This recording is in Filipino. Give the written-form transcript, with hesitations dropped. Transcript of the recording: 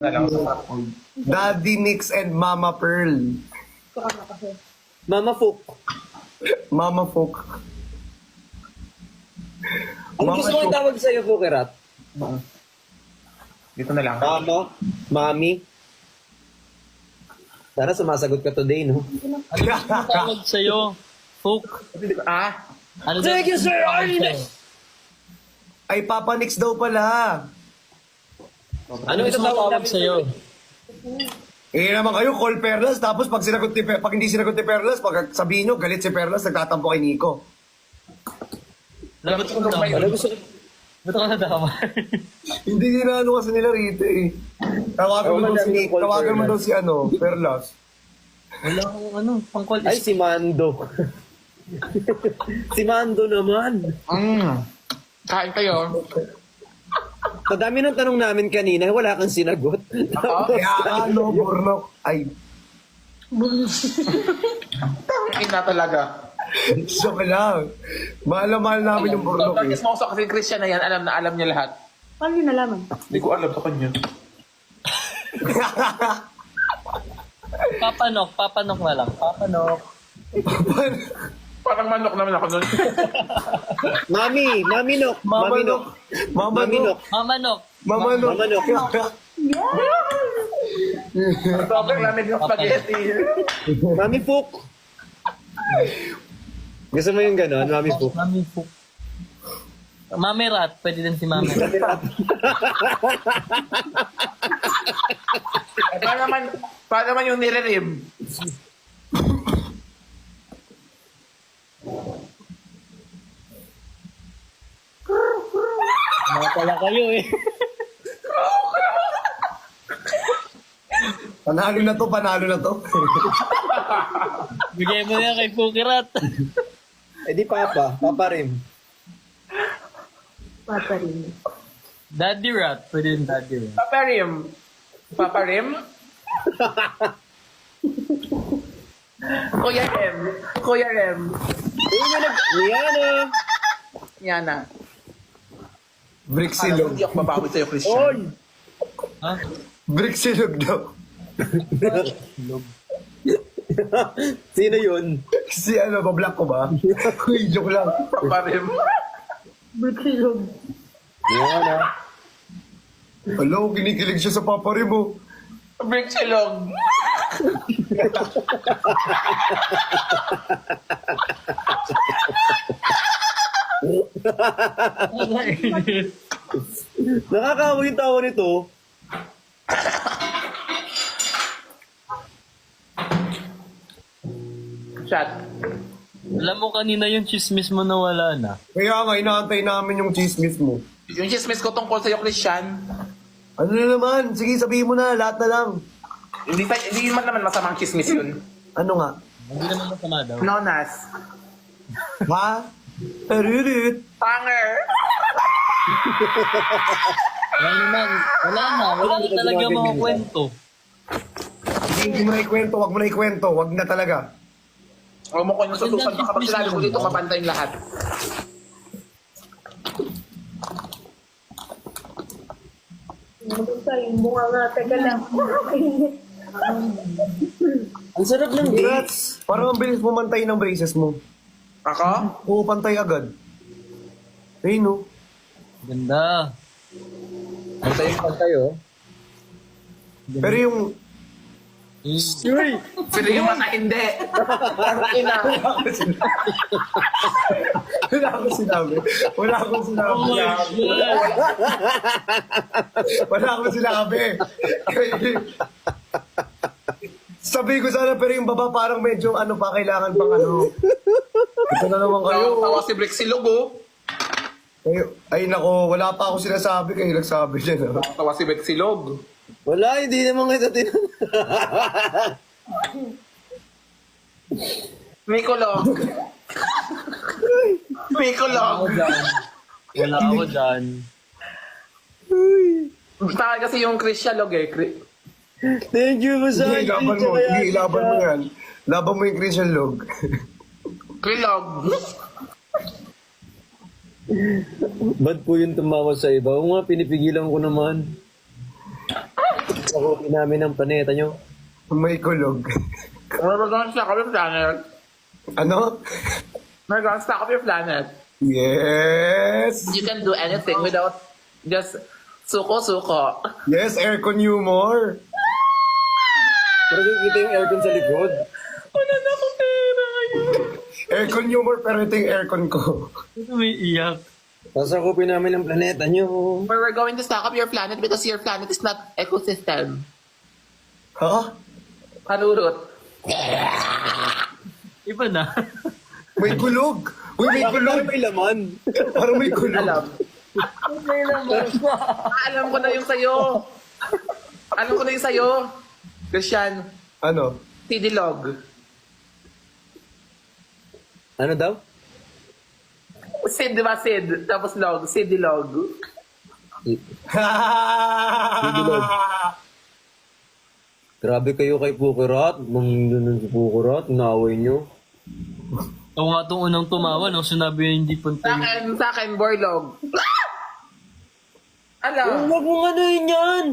na lang sa food. Daddy Nix and Mama Pearl. Mama Fook. Mama Folk. Ang Mama gusto ko Fook. tawag sa'yo, Fukerat? Dito na lang. Mama? Mami? Sana sumasagot ka today, no? Tawag sa'yo. Folk. Ah? Ano Thank you, sir! Ay, Papa Nix daw pala. Ano ito tawag sa'yo? Eh naman kayo, call Perlas, tapos pag hindi sinagot ni Perlas, pag sabihin nyo, galit si Perlas, nagtatampo kay Nico. Lagot ko na Ano gusto ko? Ba't ako nadama? Hindi ginano kasi nila rito eh. Tawagan mo daw si Perlas. Wala akong pang-call. Ay, si Mando. Si Mando naman. Kain kayo. Madami ng tanong namin kanina, wala kang sinagot. Kaya Bornok. Ay, Ina talaga. joke lang. Mahal namin yung Bornok eh. Bakit mo sa kasi Christian na yan, alam niya lahat. Paano yun nalaman? Hindi ko alam sa kanya. Papanok na lang. Papanok. Parang manok naman ako nun. Mami Nok. Mami Nok. Mami Nok. Mamanok. Mamanok. Mamanok. Sobrang lamig ng spaghetti. Mami Fook. Gusto mo yung gano'n, Mami Fook? Mami Folk. Mami Rat. Pwede din si Mami Rat. Para naman yung nire-rib. Mga pala kayo eh. Panalo na to. Bigay mo na kay Fukirat. Eh di Papa rin. Papa rin. Daddy Rat. Pwede din Daddy Rat. Paparim. Paparim? Kuya Rem. Kuya Rem. Liana. Yana. Bricksilog. Hindi ako babawi sa'yo, Christian. Ha? Bricksilog daw. Sino yun? Si bablock ko ba? Uy, joke lang. Paparim. Brutrilog. Liana. Hello, kinikilig siya sa Papa Remo. Brick silog. Nakakawa yung tawa nito. Chat. Alam mo kanina yung chismis mo na wala na. Kaya nga, inaantay namin yung chismis mo. Yung chismis ko tungkol sa'yo, Christian. Ano na naman? Sige, sabihin mo na, lahat na lang. Hindi man naman masamang chismis yun. Ano nga? Hindi naman masama daw. Nonas. Ha? Aririt. Panger. Wala naman. Wala na. Wala na talaga mga kwento. Hindi mo na ikwento, wag mo na ikwento, wag na talaga. Huwag mo ko yung sususan. Baka pag sinabi ko dito, mabanta yung lahat. Yung bunga nga, teka lang. Ang sarap ng Congrats! Parang ang bilis mo mantay ng braces mo. Ako? Oo, pantay agad. Ayun no. Ganda. pantay, oh. Pero yung... Uy! Pero yung mata hindi. Ina. Wala akong sinabi. Wala akong sinabi. Oh my God. Wala akong sinabi. Sabi ko sana, pero yung baba parang medyo pa, kailangan pang Ito na naman kayo. Tawa si Brick Silog, oh. Ay nako, wala pa ako sinasabi kayo nagsabi dyan. Tawa si Brick Silog. Wala, hindi naman kita Mikolog. Mikolog. Wala ako dyan. Basta kasi yung Christian log eh. Thank you, Masay. Ilaban mo, hindi ilaban mo yan. Laban mo yung Christian Log. Krilog. Ba't po yung tumawa sa iba? Oo nga, pinipigilan ko naman. Sakupin namin ang planeta nyo. May kulog. We're gonna stack up your planet. Ano? We're gonna stack up your planet. Yes! You can do anything without just suko-suko. Yes, aircon humor. Pero kita yung aircon sa likod. Wala na akong pera ngayon. Aircon humor, pero ito yung aircon ko. May iyak. Sasakupin namin ang planeta nyo. Where we're going to stack up your planet because your planet is not ecosystem. Ha? Kanurot. Iba na. May kulog! Uy, may Bakit kulog! may laman? Parang may kulog. Alam. May naman. Alam ko na yung sayo. Alam ko na yung sayo. Christian, Ano? Sidilog. Ano daw? Sid, di ba Sid? Tapos log. Sidilog. Grabe kayo kay Pukurat. Nung si Pukurat, naaway nyo. Ako nga itong unang tumawa, no? Sinabi yung hindi punta. Sa akin, Borlog. Alam. Huwag mong ano yun yan!